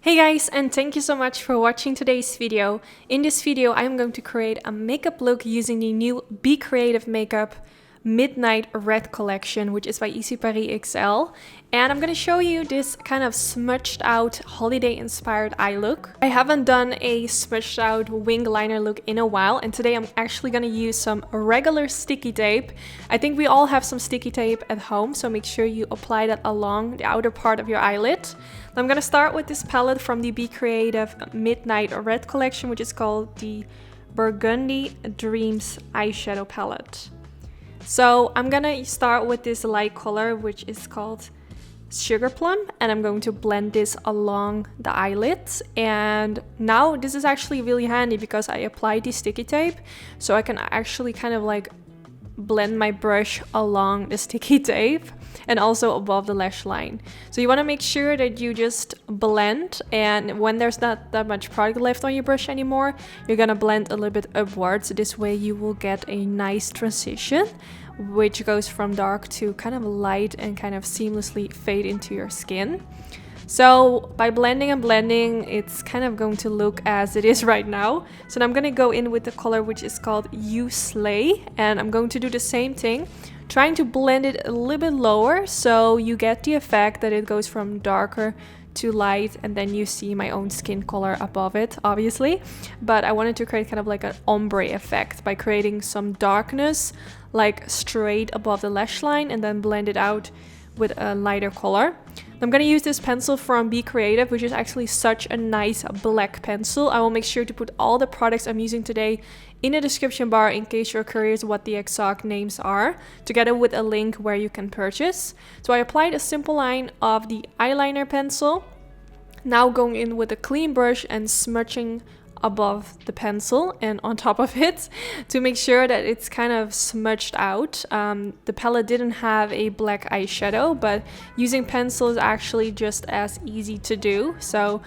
Hey guys, and thank you so much for watching today's video. In this video, I'm going to create a makeup look using the new Be Creative Makeup Midnight Red collection, which is by Easy Paris XL. And I'm going to show you this kind of smudged out holiday inspired eye look. I haven't done a smudged out wing liner look in a while, and today I'm actually going to use some regular sticky tape. I think we all have some sticky tape at home, so make sure you apply that along the outer part of your eyelid. I'm going to start with this palette from the Be Creative Midnight Red collection, which is called the Burgundy Dreams Eyeshadow Palette. So I'm going to start with this light color, which is called Sugar Plum, and I'm going to blend this along the eyelids. And now this is actually really handy because I applied the sticky tape, so I can actually kind of like blend my brush along the sticky tape and also above the lash line. So you want to make sure that you just blend, and when there's not that much product left on your brush anymore, you're gonna blend a little bit upwards. This way you will get a nice transition which goes from dark to kind of light and kind of seamlessly fade into your skin. So by blending and blending, it's kind of going to look as it is right now. So now I'm going to go in with the color which is called You Slay, and I'm going to do the same thing, trying to blend it a little bit lower so you get the effect that it goes from darker to light, and then you see my own skin color above it, obviously. But I wanted to create kind of like an ombre effect by creating some darkness like straight above the lash line and then blend it out with a lighter color. I'm going to use this pencil from Be Creative, which is actually such a nice black pencil. I will make sure to put all the products I'm using today in the description bar in case you're curious what the exact names are, together with a link where you can purchase. So I applied a simple line of the eyeliner pencil. Now going in with a clean brush and smudging above the pencil and on top of it to make sure that it's kind of smudged out. The palette didn't have a black eyeshadow, but using pencil is actually just as easy to do. So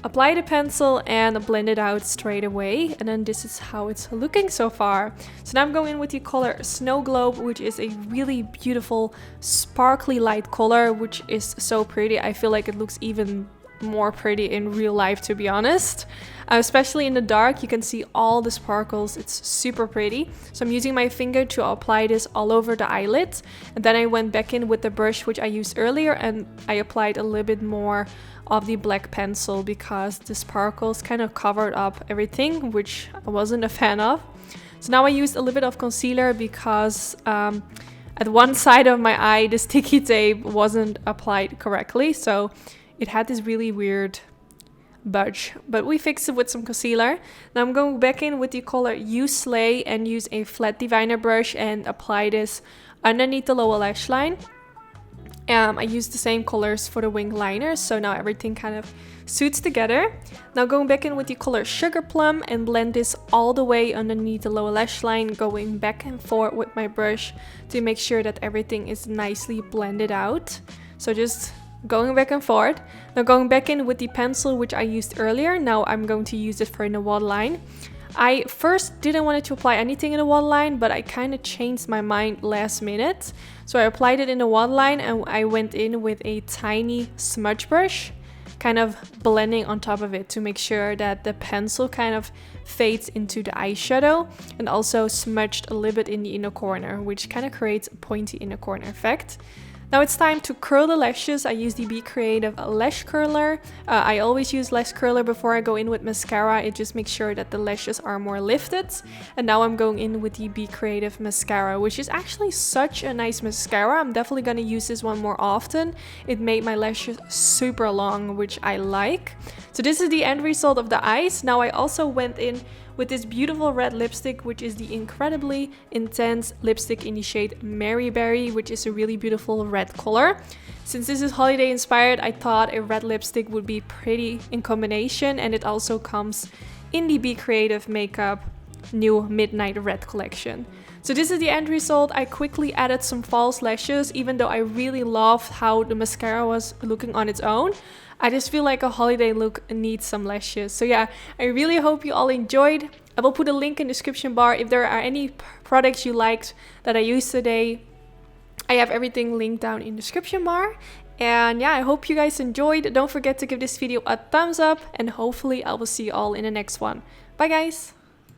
apply the pencil and blend it out straight away, and then this is how it's looking so far. So now I'm going in with the color Snow Globe, which is a really beautiful sparkly light color, which is so pretty. I feel like it looks even more pretty in real life, to be honest. Especially in the dark, you can see all the sparkles. It's super pretty. So I'm using my finger to apply this all over the eyelid, and then I went back in with the brush which I used earlier, and I applied a little bit more of the black pencil because the sparkles kind of covered up everything, which I wasn't a fan of. So now I used a little bit of concealer because at one side of my eye the sticky tape wasn't applied correctly, so it had this really weird budge, but we fixed it with some concealer. Now I'm going back in with the color You Slay and use a flat diviner brush and apply this underneath the lower lash line. I used the same colors for the wing liners, so now everything kind of suits together. Now going back in with the color Sugar Plum and blend this all the way underneath the lower lash line, going back and forth with my brush to make sure that everything is nicely blended out. So just going back and forth. Now going back in with the pencil which I used earlier. Now I'm going to use it for in the waterline. I first didn't want to apply anything in the waterline, but I kind of changed my mind last minute. So I applied it in the waterline and I went in with a tiny smudge brush, kind of blending on top of it to make sure that the pencil kind of fades into the eyeshadow, and also smudged a little bit in the inner corner, which kind of creates a pointy inner corner effect. Now it's time to curl the lashes. I use the Be Creative Lash Curler. I always use lash curler before I go in with mascara. It just makes sure that the lashes are more lifted. And now I'm going in with the Be Creative Mascara, which is actually such a nice mascara. I'm definitely going to use this one more often. It made my lashes super long, which I like. So this is the end result of the eyes. Now I also went in with this beautiful red lipstick, which is the incredibly intense lipstick in the shade Mary Berry, which is a really beautiful red color. Since this is holiday inspired, I thought a red lipstick would be pretty in combination, and it also comes in the Be Creative Makeup new Midnight Red collection. So this is the end result. I quickly added some false lashes, even though I really loved how the mascara was looking on its own. I just feel like a holiday look needs some lashes. So yeah, I really hope you all enjoyed. I will put a link in the description bar if there are any products you liked that I used today. I have everything linked down in the description bar. And yeah, I hope you guys enjoyed. Don't forget to give this video a thumbs up, and hopefully I will see you all in the next one. Bye guys!